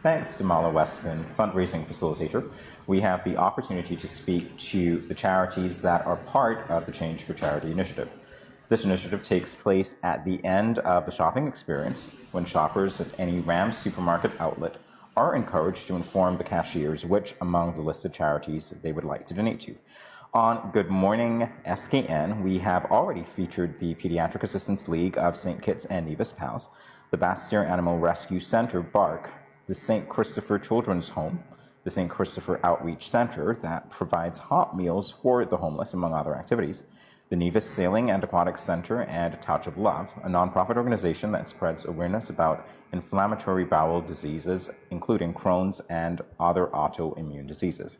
Thanks to Mala Weston, fundraising facilitator, we have the opportunity to speak to the charities that are part of the Change for Charity initiative. This initiative takes place at the end of the shopping experience when shoppers at any Rams supermarket outlet are encouraged to inform the cashiers which among the listed charities they would like to donate to. On Good Morning SKN, we have already featured the Pediatric Assistance League of St. Kitts and Nevis Pals, the Bastille Animal Rescue Center, BARC, the St. Christopher Children's Home, the St. Christopher Outreach Center that provides hot meals for the homeless, among other activities, the Nevis Sailing and Aquatics Center, and Touch of Love, a nonprofit organization that spreads awareness about inflammatory bowel diseases, including Crohn's and other autoimmune diseases.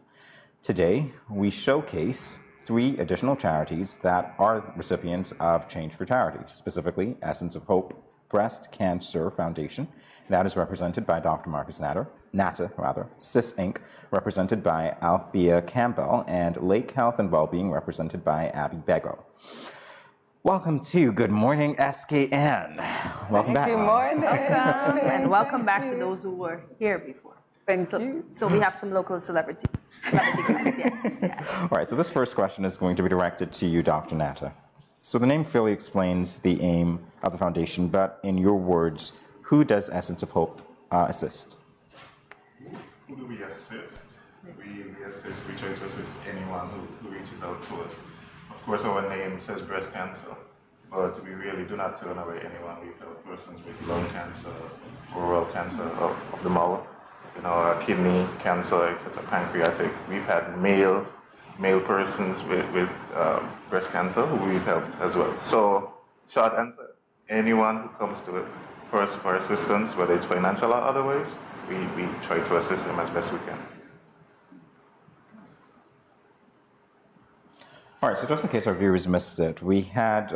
Today, we showcase 3 additional charities that are recipients of Change for Charity, specifically Essence of Hope Breast Cancer Foundation, that is represented by Dr. Marcus Natta, SIS Inc., represented by Althea Campbell, and Lake Health and Wellbeing, represented by Abi Begho. Welcome to Good Morning SKN. Welcome back. Good morning. And welcome back to those who were here before. Thank you. So we have some local celebrity guys, yes. All right, so this first question is going to be directed to you, Dr. Natta. So the name fairly explains the aim of the foundation, but in your words, who does Essence of Hope assist? Who do we assist? We assist, we try to assist anyone who reaches out to us. Of course, our name says breast cancer, but we really do not turn away anyone. We help persons with lung cancer, oral cancer of the mouth, kidney cancer, etc., pancreatic. We've had male persons with breast cancer who we've helped as well. So, short answer, anyone who comes to it first for assistance, whether it's financial or other ways, we try to assist them as best we can. All right, so just in case our viewers missed it, we had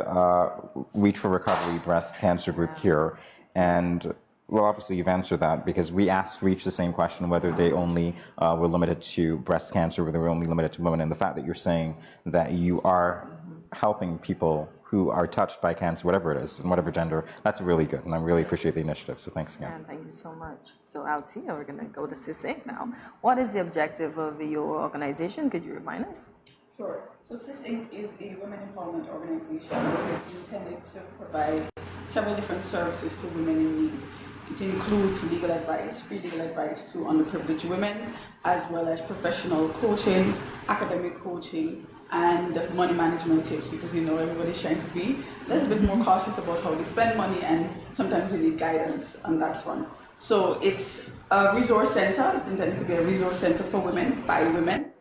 Reach for Recovery breast cancer group here, and well, obviously you've answered that because we asked Reach the same question, whether they only were limited to breast cancer, whether they were only limited to women, and the fact that you're saying that you are helping people who are touched by cancer, whatever it is, and whatever gender, that's really good, and I really appreciate the initiative, so thanks again. And thank you so much. So Althea, we're going to go to SIS Inc. now. What is the objective of your organization? Could you remind us? Sure. So SIS Inc. is a women empowerment organization which is intended to provide several different services to women in need. It includes legal advice, free legal advice to underprivileged women, as well as professional coaching, academic coaching, and money management tips, because everybody's trying to be a little bit more cautious about how they spend money, and sometimes they need guidance on that front. So it's a resource center. It's intended to be a resource center for women, by women.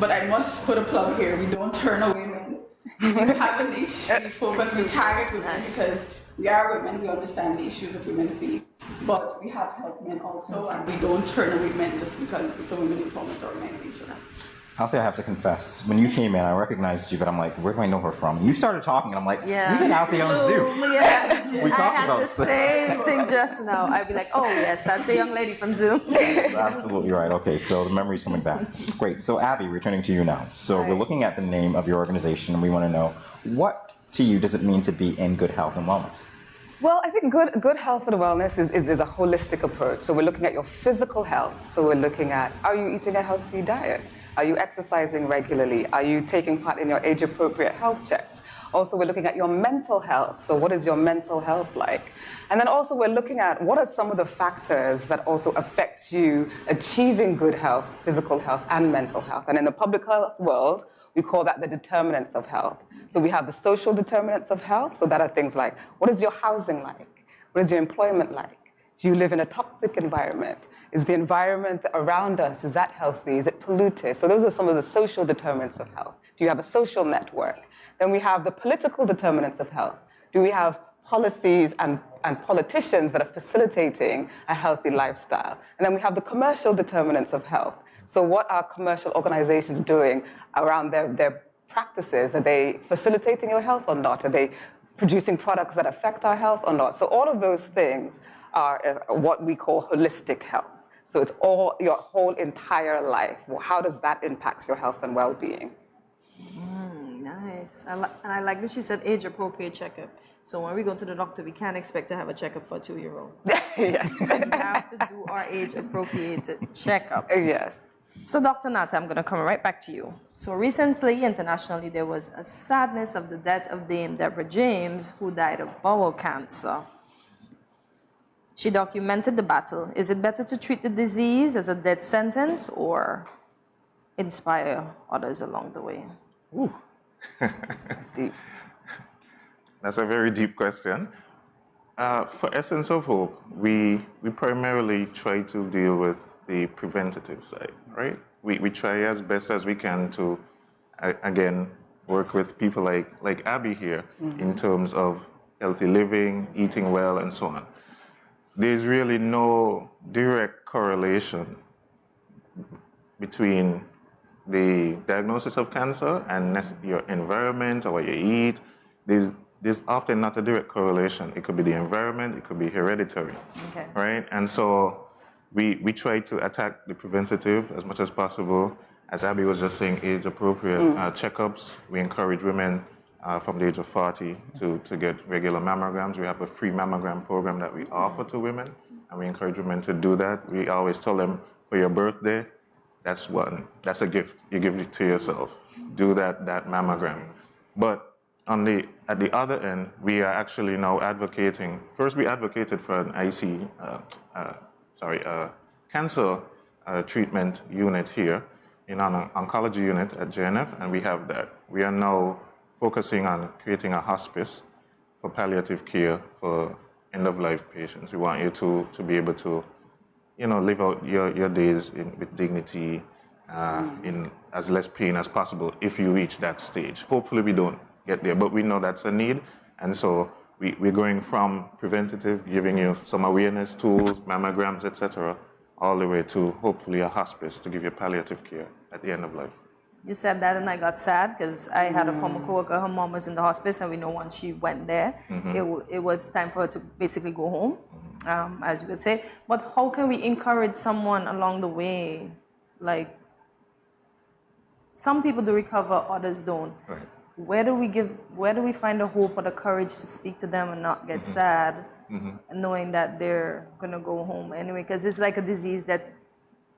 But I must put a plug here, we don't turn away women. We have a niche, we focus, we target women because we are women, we understand the issues that women face. But we have helped men also, and we don't turn away men just because it's a women empowerment organization. Althea, I have to confess, when you came in, I recognized you, but I'm like, where do I know her from? And you started talking, and I'm like, we did Althea on Zoom. Yeah, We talked I had about the same thing just now. I'd be like, oh yes, that's the young lady from Zoom. That's absolutely right. Okay, so the memory's coming back. Great. So Abi, returning to you now. So we're looking at the name of your organization, and we want to know, what to you does it mean to be in good health and wellness? Well, I think good health and wellness is a holistic approach. So we're looking at your physical health. So we're looking at, are you eating a healthy diet? Are you exercising regularly? Are you taking part in your age-appropriate health checks? Also, we're looking at your mental health. So what is your mental health like? And then also we're looking at what are some of the factors that also affect you achieving good health, physical health, and mental health. And in the public health world, we call that the determinants of health. So we have the social determinants of health. So that are things like, what is your housing like? What is your employment like? Do you live in a toxic environment? Is the environment around us, is that healthy? Is it polluted? So those are some of the social determinants of health. Do you have a social network? Then we have the political determinants of health. Do we have policies and politicians that are facilitating a healthy lifestyle? And then we have the commercial determinants of health. So what are commercial organizations doing around their practices? Are they facilitating your health or not? Are they producing products that affect our health or not? So all of those things are what we call holistic health. So it's all your whole entire life. Well, how does that impact your health and well-being? Nice. Nice. And I like that she said age-appropriate checkup. So when we go to the doctor, we can't expect to have a checkup for a 2-year-old. Yes. We have to do our age-appropriate checkup. Yes. So Dr. Natta, I'm going to come right back to you. So recently, internationally, there was a sadness of the death of Dame Deborah James, who died of bowel cancer. She documented the battle. Is it better to treat the disease as a death sentence or inspire others along the way? Ooh. That's deep. That's a very deep question. For Essence of Hope, we primarily try to deal with the preventative side, right? We try as best as we can to, again, work with people like Abi here in terms of healthy living, eating well, and so on. There's really no direct correlation between the diagnosis of cancer and your environment or what you eat. There's often not a direct correlation. It could be the environment, it could be hereditary, Okay. right? And so we try to attack the preventative as much as possible. As Abi was just saying, age-appropriate checkups. We encourage women from the age of 40 to get regular mammograms. We have a free mammogram program that we offer to women, and we encourage women to do that. We always tell them, for your birthday, that's a gift. You give it to yourself. Do that mammogram. But at the other end, we are actually now advocating. First, we advocated for an cancer treatment unit here in an oncology unit at JNF, and we have that. We are now focusing on creating a hospice for palliative care for end-of-life patients. We want you to be able to, live out your days with dignity, in as less pain as possible if you reach that stage. Hopefully we don't get there, but we know that's a need, and so we're going from preventative, giving you some awareness tools, mammograms, etc., all the way to hopefully a hospice to give you palliative care at the end of life. You said that and I got sad because I had a former coworker, her mom was in the hospice, and we know once she went there, it was time for her to basically go home, as you would say. But how can we encourage someone along the way? Like, some people do recover, others don't. Right. Where do we find the hope or the courage to speak to them and not get sad, and knowing that they're gonna go home anyway? Because it's like a disease that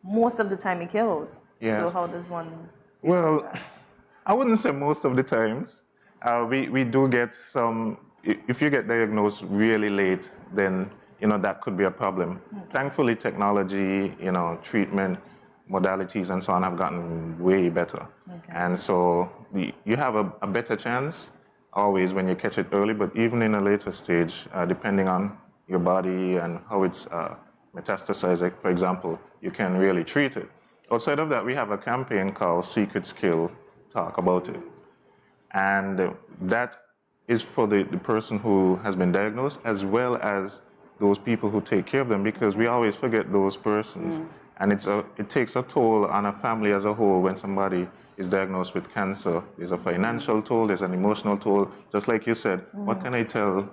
most of the time it kills. Yes. So how does one? Well, I wouldn't say most of the times. We do get some. If you get diagnosed really late, then that could be a problem. Okay. Thankfully, technology, treatment modalities and so on have gotten way better. Okay. And so you have a better chance always when you catch it early, but even in a later stage, depending on your body and how it's metastasized, for example, you can really treat it. Outside of that, we have a campaign called Secret Skill, Talk About It. And that is for the person who has been diagnosed, as well as those people who take care of them, because we always forget those persons. And it takes a toll on a family as a whole when somebody is diagnosed with cancer. There's a financial toll, there's an emotional toll. Just like you said, what can I tell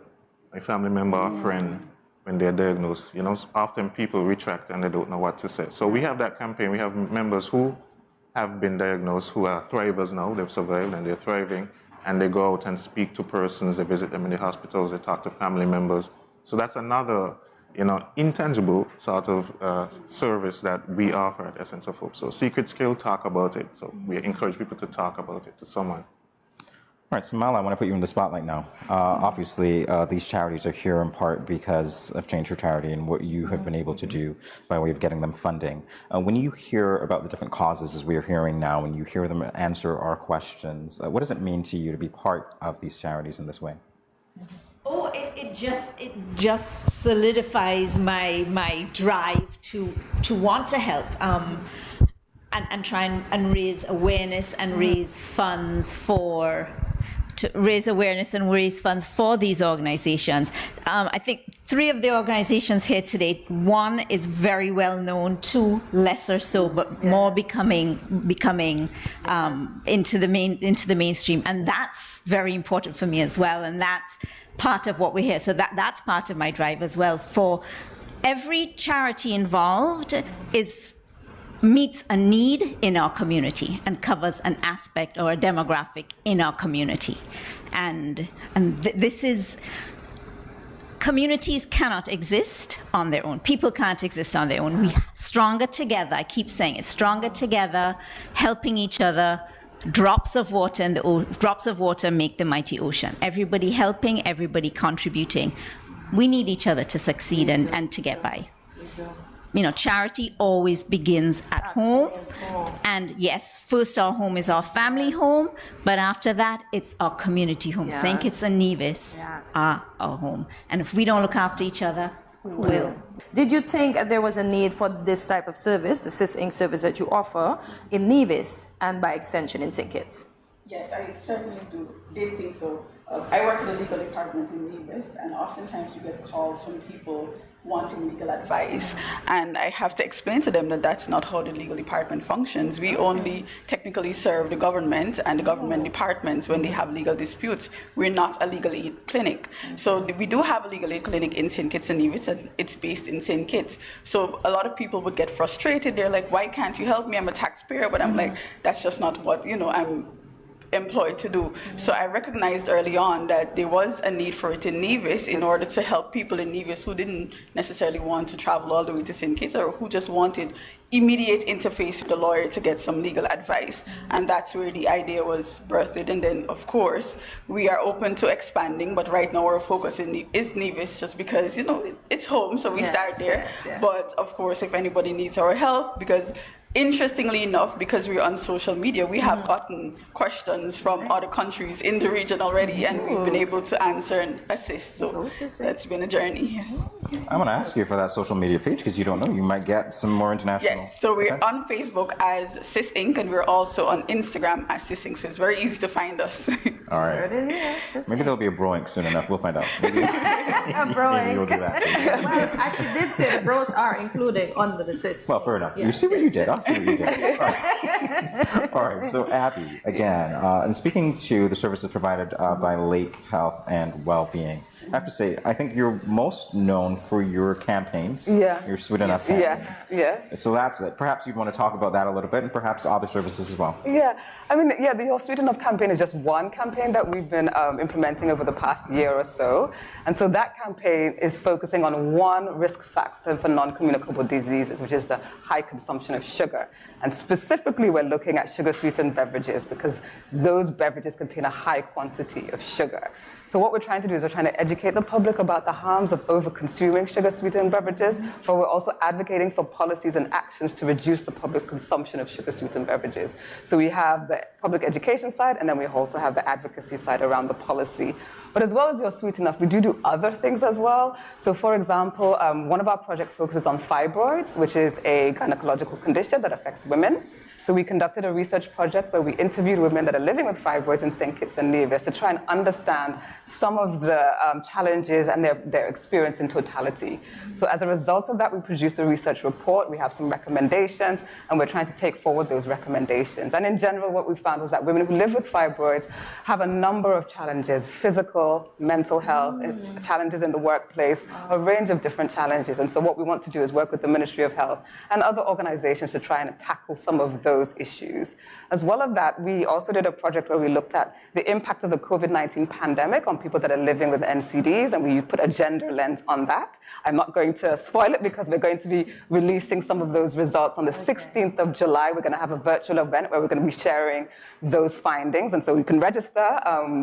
my family member or friend when they're diagnosed? Often people retract and they don't know what to say. So we have that campaign. We have members who have been diagnosed, who are thrivers now. They've survived and they're thriving. And they go out and speak to persons. They visit them in the hospitals. They talk to family members. So that's another intangible sort of service that we offer at Essence of Hope. So Secret Skill, Talk About It. So we encourage people to talk about it to someone. All right, so Mala, I want to put you in the spotlight now. Obviously, these charities are here in part because of Change for Charity and what you have been able to do by way of getting them funding. When you hear about the different causes, as we are hearing now, and you hear them answer our questions, what does it mean to you to be part of these charities in this way? Oh, it just solidifies my drive to want to help and try and raise awareness and raise funds for these organizations. I think 3 of the organizations here today, 1 is very well known, 2 lesser so, but more becoming into the mainstream, and that's very important for me as well, and that's part of what we're here. So that's part of my drive as well. For every charity involved is meets a need in our community and covers an aspect or a demographic in our community. And this is, communities cannot exist on their own. People can't exist on their own. We stronger together, I keep saying it, stronger together, helping each other. Drops of water in the drops of water make the mighty ocean. Everybody helping, everybody contributing. We need each other to succeed and to get by. You know, charity always begins at home. And yes, first our home is our family home, but after that, it's our community home. St. Kitts and Nevis are our home. And if we don't look after each other, who will? Did you think there was a need for this type of service, the SIS Inc. service that you offer in Nevis and by extension in St. Kitts? Yes, I certainly did think so. I work in the legal department in Nevis, and oftentimes you get calls from people wanting legal advice, and I have to explain to them that that's not how the legal department functions. We only technically serve the government and the government departments when they have legal disputes. We're not a legal aid clinic. So we do have a legal aid clinic in St. Kitts and Nevis, and it's based in St. Kitts. So a lot of people would get frustrated. They're like, why can't you help me? I'm a taxpayer. But I'm like, that's just not what, I'm employed to do. So I recognized early on that there was a need for it in Nevis in order to help people in Nevis who didn't necessarily want to travel all the way to St. Kitts, or who just wanted immediate interface with the lawyer to get some legal advice. And that's where the idea was birthed. And then, of course, we are open to expanding, but right now our focus is Nevis, just because, it's home, so we start there. But of course, if anybody needs our help, because interestingly enough, because we're on social media, we have gotten questions from other countries in the region already, and we've been able to answer and assist. So that's been a journey, yes. I want to ask you for that social media page, because you don't know, you might get some more international. Yes, so we're on Facebook as SIS Inc, and we're also on Instagram as SIS Inc, so it's very easy to find us. All right. Maybe there'll be a broing soon enough. We'll find out. Maybe we'll do that. Well, as she did say, the bros are included under the SIS. Well, fair enough. You see what you did. I'll see what you did. All right. So, Abi, again, and speaking to the services provided by Lake Health and Wellbeing, I have to say, I think you're most known for your campaigns. Yeah. Your Sweet Enough campaign. Yes. So that's it. Perhaps you'd want to talk about that a little bit, and perhaps other services as well. Yeah. The Your Sweet Enough campaign is just one campaign that we've been implementing over the past year or so. And so that campaign is focusing on one risk factor for non-communicable diseases, which is the high consumption of sugar. And specifically, we're looking at sugar-sweetened beverages, because those beverages contain a high quantity of sugar. So what we're trying to do is we're trying to educate the public about the harms of over-consuming sugar-sweetened beverages, but we're also advocating for policies and actions to reduce the public's consumption of sugar-sweetened beverages. So we have the public education side, and then we also have the advocacy side around the policy. But as well as Your Sweet Enough, we do other things as well. So for example, one of our projects focuses on fibroids, which is a gynecological condition that affects women. So we conducted a research project where we interviewed women that are living with fibroids in St. Kitts and Nevis to try and understand some of the challenges and their experience in totality. So as a result of that, we produced a research report. We have some recommendations, and we're trying to take forward those recommendations. And in general, what we found was that women who live with fibroids have a number of challenges: physical, mental health, challenges in the workplace, a range of different challenges. And so what we want to do is work with the Ministry of Health and other organizations to try and tackle some of those issues. As well as that, we also did a project where we looked at the impact of the COVID-19 pandemic on people that are living with NCDs, and we put a gender lens on that. I'm not going to spoil it, because we're going to be releasing some of those results on the 16th of July. We're going to have a virtual event where we're going to be sharing those findings, and so you can register.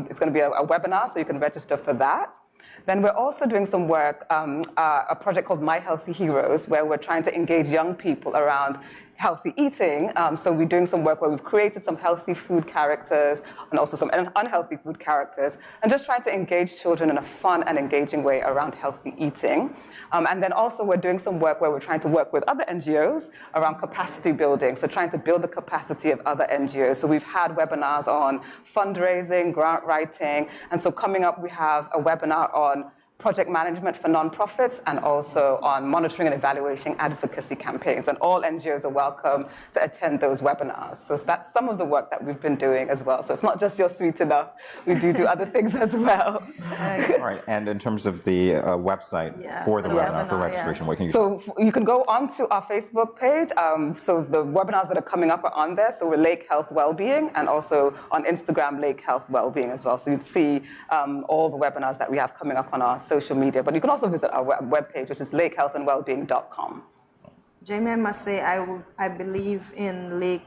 It's going to be a webinar, so you can register for that. Then we're also doing some work, a project called My Healthy Heroes, where we're trying to engage young people around healthy eating. So we're doing some work where we've created some healthy food characters and also some unhealthy food characters, and just trying to engage children in a fun and engaging way around healthy eating. And then also we're doing some work where we're trying to work with other NGOs around capacity building, so trying to build the capacity of other NGOs. So we've had webinars on fundraising, grant writing, and so coming up we have a webinar on project management for nonprofits, and also on monitoring and evaluating advocacy campaigns. And all NGOs are welcome to attend those webinars. So that's some of the work that we've been doing as well. So it's not just You're Sweet Enough. We do other things as well. All right. And in terms of the website for the webinar, for registration, what can you So you can go onto our Facebook page. So the webinars that are coming up are on there. So we're Lake Health Wellbeing, and also on Instagram, Lake Health Wellbeing as well. So you'd see all the webinars that we have coming up on our social media. But you can also visit our webpage, which is lakehealthandwellbeing.com. Jamie, I must say, I believe in Lake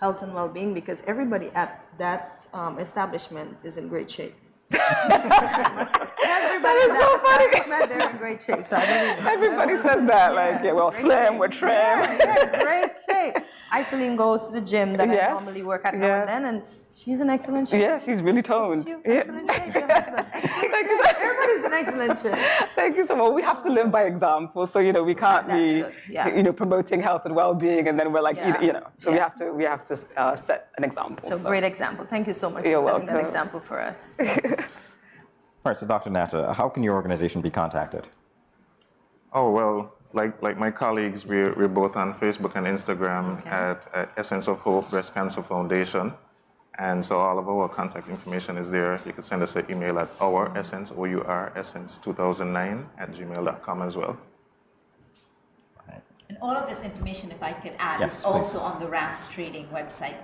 Health and Wellbeing because everybody at that establishment is in great shape. Everybody in that establishment, they're in great shape. So I believe Everybody says that, like, yeah, we're slim, we're trim. Yeah, great shape. Iceline goes to the gym that I normally work at now and then, and she's in excellent shape. Yeah, she's really toned. Excellent shape. Excellent shape. Everybody's in excellent shape. Thank you so much. We have to live by example. So, we can't be, promoting health and well-being, and then we're like, So we have to set an example. So great example. Thank you so much You're for setting welcome. that example for us. All right, so Dr. Natta, how can your organization be contacted? Oh, well, like my colleagues, we're both on Facebook and Instagram at Essence of Hope Breast Cancer Foundation. And so all of our contact information is there. You can send us an email at essence2009@gmail.com as well. And all of this information, if I could add, Yes, is please. also on the Rams Trading website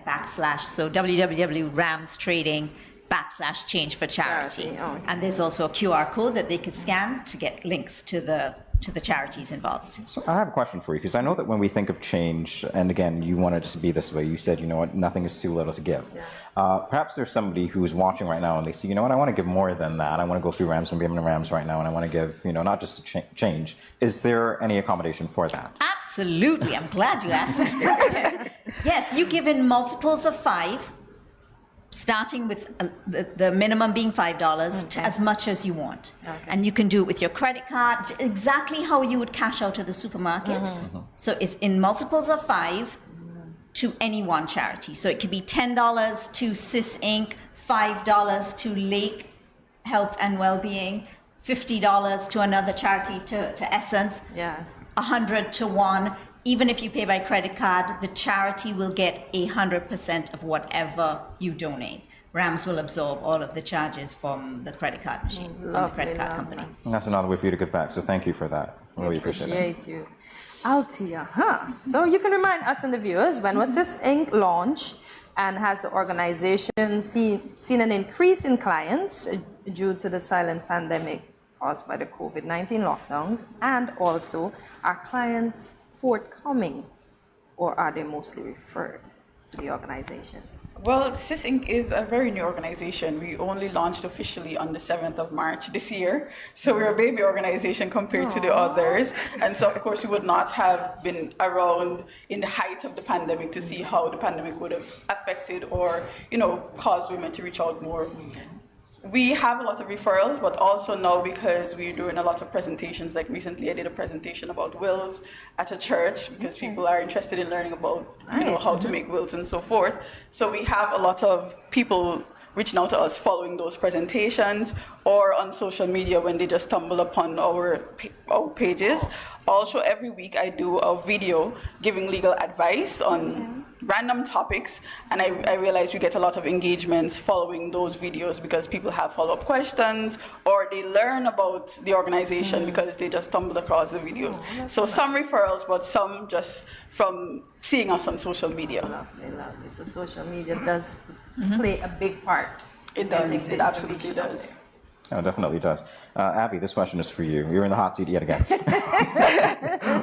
/ so www.ramstrading.com/change for charity. And there's also a QR code that they could scan to get links to the charities involved. So I have a question for you, because I know that when we think of change, and again, you wanted it to be this way, you said, nothing is too little to give. Perhaps there's somebody who's watching right now and they say, I want to give more than that. I want to go through Rams, I'm giving to Rams right now, and I want to give, not just to change. Is there any accommodation for that? Absolutely. I'm glad you asked that question. Yes, you give in multiples of 5, starting with the minimum being $5 to as much as you want. And you can do it with your credit card, exactly how you would cash out to the supermarket. So it's in multiples of 5 to any one charity. So it could be $10 to SIS Inc., $5 to Lake Health and Wellbeing, $50 to another charity, to Essence, $100 to one. Even if you pay by credit card, the charity will get 100% of whatever you donate. Rams will absorb all of the charges from the credit card machine, from the credit card company. And that's another way for you to give back. So thank you for that. Really appreciate it. You. Althea, So you can remind us and the viewers, when was SIS Inc. launched, and has the organization seen an increase in clients due to the silent pandemic caused by the COVID-19 lockdowns, and also are clients forthcoming, or are they mostly referred to the organization? Well, SIS Inc. is a very new organization. We only launched officially on the 7th of March this year. So we're a baby organization compared to the others. And so, of course, we would not have been around in the height of the pandemic to see how the pandemic would have affected or, caused women to reach out more. We have a lot of referrals, but also now because we're doing a lot of presentations, like recently I did a presentation about wills at a church because people are interested in learning about how to make wills and so forth. So we have a lot of people reaching out to us following those presentations or on social media when they just stumble upon our pages. Also, every week I do a video giving legal advice on random topics, and I realize we get a lot of engagements following those videos because people have follow-up questions or they learn about the organization because they just stumbled across the videos. So some referrals, but some just from seeing us on social media. Lovely. So social media does play a big part. It does. It absolutely does. Oh, it definitely does. Abi, this question is for you. You're in the hot seat yet again.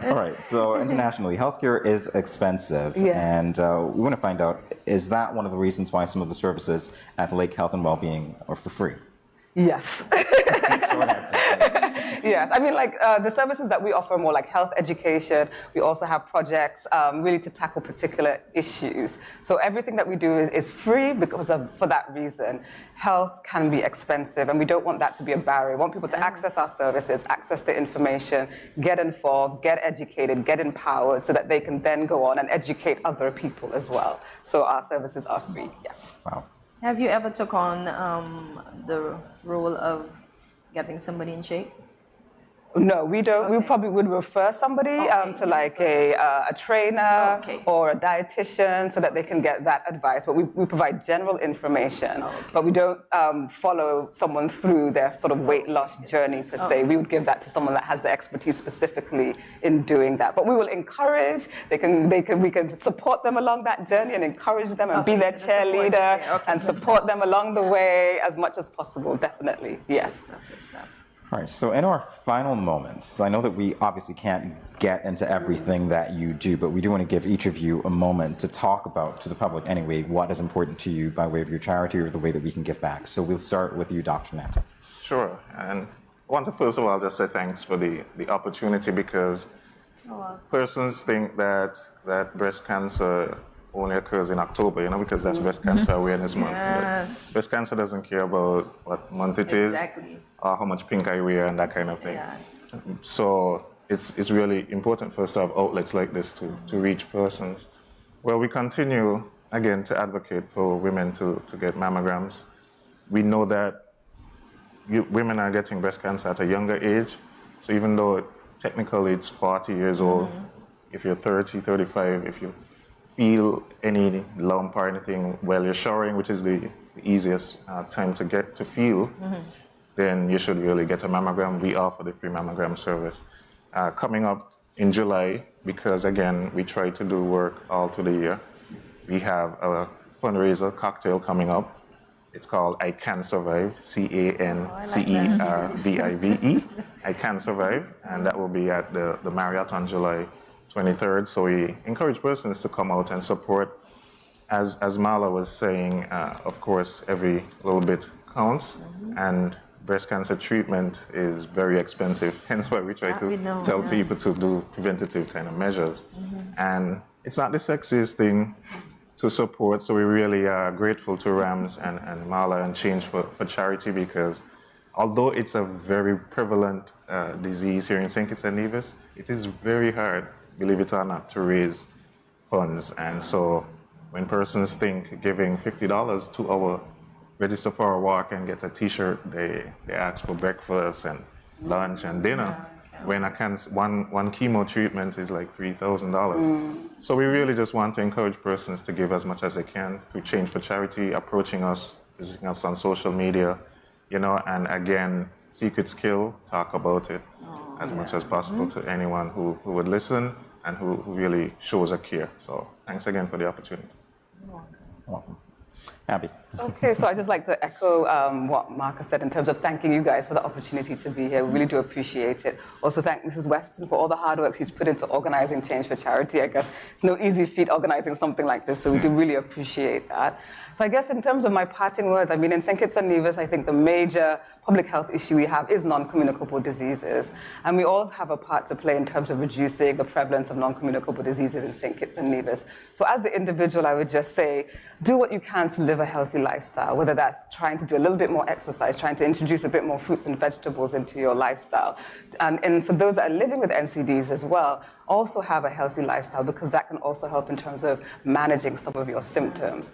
All right. So internationally, healthcare is expensive. And we want to find out, is that one of the reasons why some of the services at Lake Health and Wellbeing are for free? Yes. Yes. I mean, the services that we offer are more like health education. We also have projects really to tackle particular issues. So everything that we do is free for that reason. Health can be expensive, and we don't want that to be a barrier. We want people to access our services, access the information, get involved, get educated, get empowered, so that they can then go on and educate other people as well. So our services are free, yes. Wow. Have you ever took on the role of getting somebody in shape? No, we don't. We probably would refer somebody to like a trainer or a dietitian so that they can get that advice. But we provide general information, but we don't follow someone through their sort of weight loss journey per se. We would give that to someone that has the expertise specifically in doing that. But we will encourage. We can support them along that journey and encourage them and be their cheerleader and support them along the way as much as possible. Definitely, yes. All right, so in our final moments, I know that we obviously can't get into everything that you do, but we do want to give each of you a moment to talk about, to the public anyway, what is important to you by way of your charity or the way that we can give back. So we'll start with you, Dr. Natta. Sure, and I want to first of all just say thanks for the opportunity, because persons think that breast cancer only occurs in October, you know, because that's Breast Cancer Awareness Month. Yes. But breast cancer doesn't care about what month it is or how much pink I wear and that kind of thing. Yes. So it's really important for us to have outlets like this to reach persons. Well, we continue, again, to advocate for women to get mammograms. We know that women are getting breast cancer at a younger age. So even though technically it's 40 years old, if you're 30, 35, if you feel any lump or anything while you're showering, which is the easiest time to get to feel, then you should really get a mammogram. We offer the free mammogram service. Coming up in July, because again, we try to do work all through the year, we have a fundraiser cocktail coming up. It's called I Can Survive, CANCERVIVE, I Can Survive, and that will be at the Marriott on July 23rd. So we encourage persons to come out and support. As Mala was saying, of course, every little bit counts, and breast cancer treatment is very expensive. Hence why we try to tell people to do preventative kind of measures. And it's not the sexiest thing to support, so we really are grateful to Rams and Mala and Change for charity, because although it's a very prevalent disease here in St. Kitts and Nevis, it is very hard, believe it or not, to raise funds. And so when persons think giving $50 to our register for a walk and get a t-shirt, they ask for breakfast and lunch and dinner, when one chemo treatment is like $3,000. So we really just want to encourage persons to give as much as they can through Change for Charity, approaching us, visiting us on social media, you know, and again, secret skill, talk about it as much as possible to anyone who would listen and who really shows a care. So thanks again for the opportunity. You're welcome. Abi. Okay, so I'd just like to echo what Marcus said in terms of thanking you guys for the opportunity to be here. We really do appreciate it. Also thank Mrs. Weston for all the hard work she's put into organizing Change for Charity. I guess it's no easy feat organizing something like this, so we do really appreciate that. So I guess in terms of my parting words, I mean, in St. Kitts and Nevis, I think the major public health issue we have is non-communicable diseases. And we all have a part to play in terms of reducing the prevalence of non-communicable diseases in St. Kitts and Nevis. So as the individual, I would just say, do what you can to live a healthy lifestyle, whether that's trying to do a little bit more exercise, trying to introduce a bit more fruits and vegetables into your lifestyle. And for those that are living with NCDs as well, also have a healthy lifestyle, because that can also help in terms of managing some of your symptoms.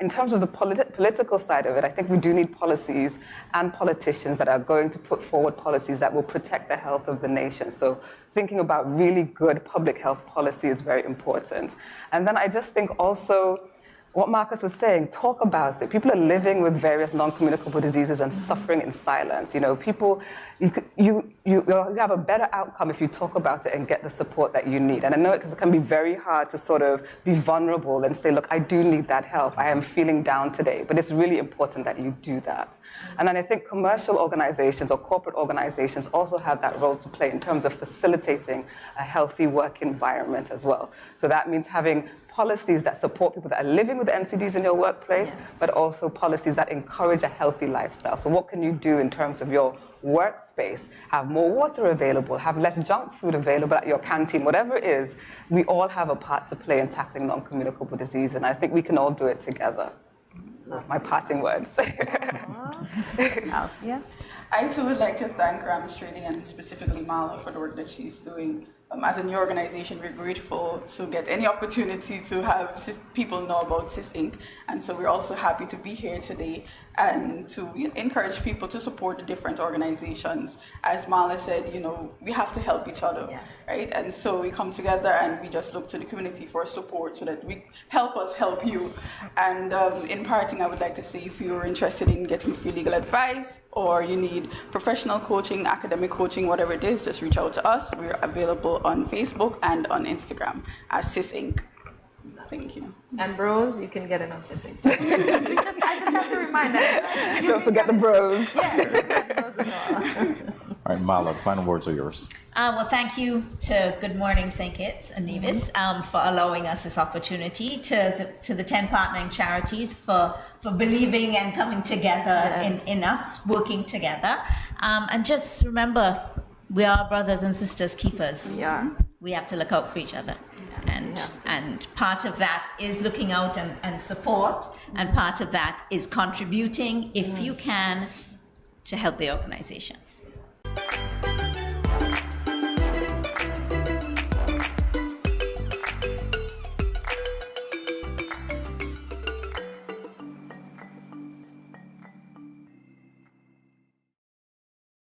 In terms of the political side of it, I think we do need policies and politicians that are going to put forward policies that will protect the health of the nation. So thinking about really good public health policy is very important. And then I just think also, what Marcus was saying, talk about it. People are living with various non-communicable diseases and suffering in silence. You know, people, you have a better outcome if you talk about it and get the support that you need. And I know it can be very hard to sort of be vulnerable and say, look, I do need that help. I am feeling down today. But it's really important that you do that. And then I think commercial organizations or corporate organizations also have that role to play in terms of facilitating a healthy work environment as well. So that means having policies that support people that are living with NCDs in your workplace, but also policies that encourage a healthy lifestyle. So what can you do in terms of your workspace? Have more water available, have less junk food available at your canteen, whatever it is. We all have a part to play in tackling non-communicable disease, and I think we can all do it together. So my parting words. Althea? I too would like to thank Rams Training and specifically Mala for the work that she's doing. As a new organization, we're grateful to get any opportunity to have people know about SIS Inc. And so we're also happy to be here today and to encourage people to support the different organizations. As Mala said, we have to help each other, Yes. right? And so we come together and we just look to the community for support so that we help us help you. And in parting, I would like to say, if you're interested in getting free legal advice or you need professional coaching, academic coaching, whatever it is, just reach out to us. We're available on Facebook and on Instagram as SIS Inc. Thank you. And bros, you can get it on SIS Inc. I just have to remind them. Don't forget the bros. Yes, don't forget bros as well. All right, Mala, the final words are yours. Well, thank you to Good Morning St. Kitts and Nevis for allowing us this opportunity, to the 10 partnering charities for believing and coming together in us, working together. And just remember, we are brothers and sisters keepers. Yeah. We have to look out for each other. And part of that is looking out and support, and part of that is contributing, if you can, to help the organizations.